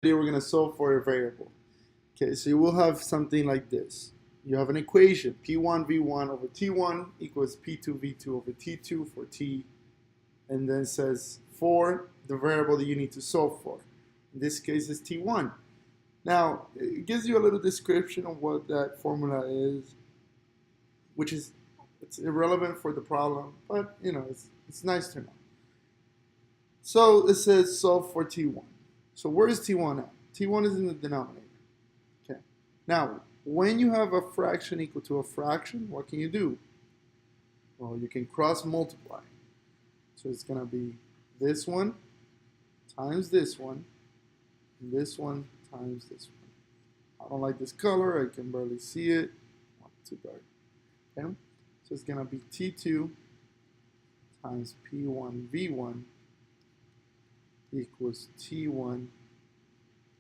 Here we're going to solve for a variable. Okay, so you will have something like this. You have an equation, P1 V1 over T1 equals P2 V2 over T2 for T, and then says for the variable that you need to solve for. In this case, it's T1. Now, it gives you a little description of what that formula is, which is it's irrelevant for the problem, but it's nice to know. So it says solve for T1. So where is T1 at? T1 is in the denominator. Okay. Now, when you have a fraction equal to a fraction, what can you do? Well, you can cross multiply. So it's going to be this one times this one, and this one times this one. I don't like this color. I can barely see it. Too dark. Okay. So it's going to be T2 times P1 V1 equals T1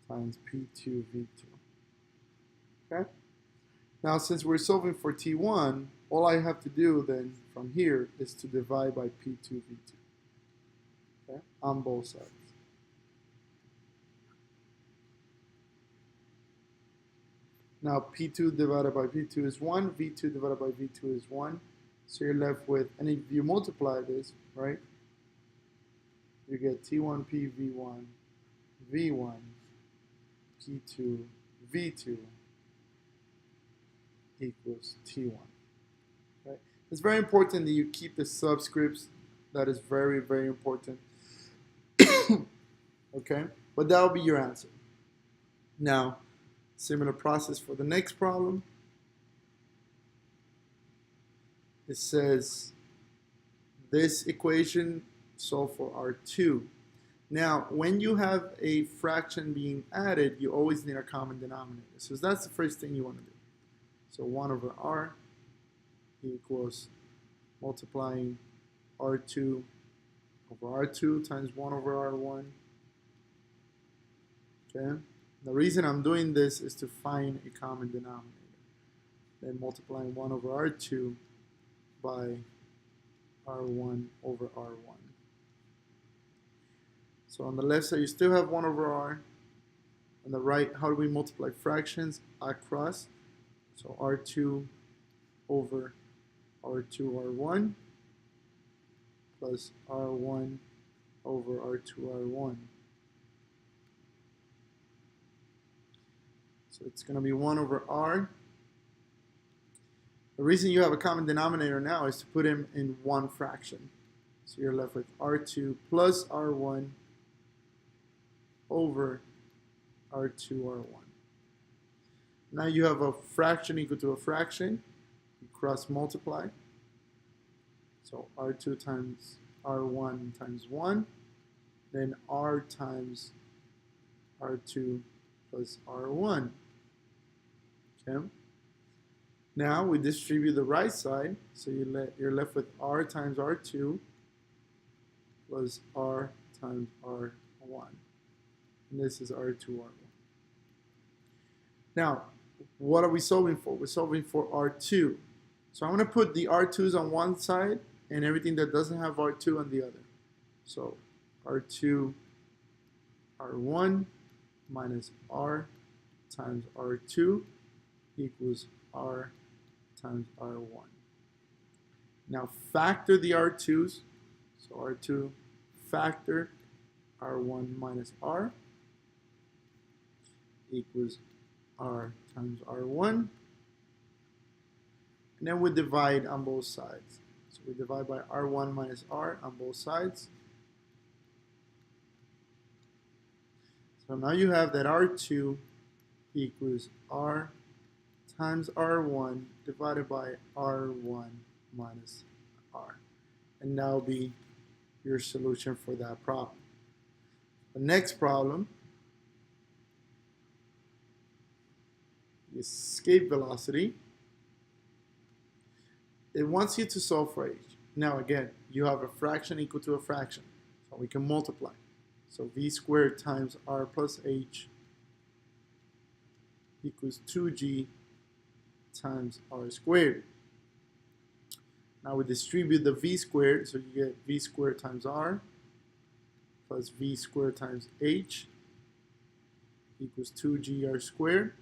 times P2 V2. Okay? Now, since we're solving for T1, all I have to do then from here is to divide by P2 V2. Okay? On both sides. Now, P2 divided by P2 is 1, V2 divided by V2 is 1. So you're left with, and if you multiply this, right, you get T1P V1, V1, P2, V2 equals T1. Right? It's very important that you keep the subscripts. That is very, very important. Okay? But that will be your answer. Now, similar process for the next problem. It says this equation solve for R2. Now, when you have a fraction being added, you always need a common denominator. So that's the first thing you want to do. So 1 over R equals multiplying R2 over R2 times 1 over R1. Okay? The reason I'm doing this is to find a common denominator. Then multiplying 1 over R2 by R1 over R1. So on the left side, you still have 1 over R. On the right, how do we multiply fractions? Across. So R2 over R2 R1 plus R1 over R2 R1. So it's going to be 1 over R. The reason you have a common denominator now is to put him in one fraction. So you're left with R2 plus R1 over R2 R1. Now you have a fraction equal to a fraction. You cross multiply. So R2 times R1 times 1. Then R times R2 plus R1. Okay. Now we distribute the right side. So you're left with R times R2 plus R times R1. And this is R2 R1. Now, what are we solving for? We're solving for R2. So I'm going to put the R2s on one side and everything that doesn't have R2 on the other. So R2 R1 minus R times R2 equals R times R1. Now factor the R2s. So R2 factor R1 minus R equals R times R1. And then we divide on both sides. So we divide by R1 minus R on both sides. So now you have that R2 equals R times R1 divided by R1 minus R. And that will be your solution for that problem. The next problem, the escape velocity, it wants you to solve for h. Now again, you have a fraction equal to a fraction, so we can multiply. So v squared times r plus h equals 2g times r squared. Now we distribute the v squared, so you get v squared times r plus v squared times h equals 2gr squared.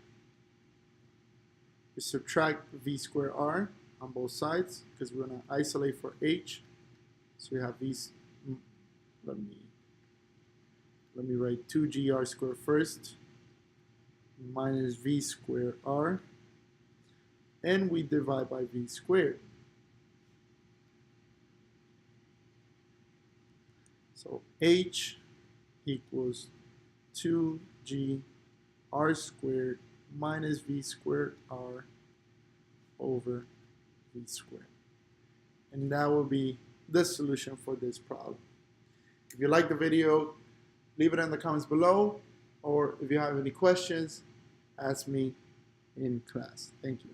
We subtract v squared r on both sides because we're going to isolate for h. So we have these. Let me write 2gr squared first minus v squared r, and we divide by v squared. So h equals 2g r squared minus v squared r over v squared. And that will be the solution for this problem. If you like the video, leave it in the comments below, or if you have any questions, ask me in class. Thank you.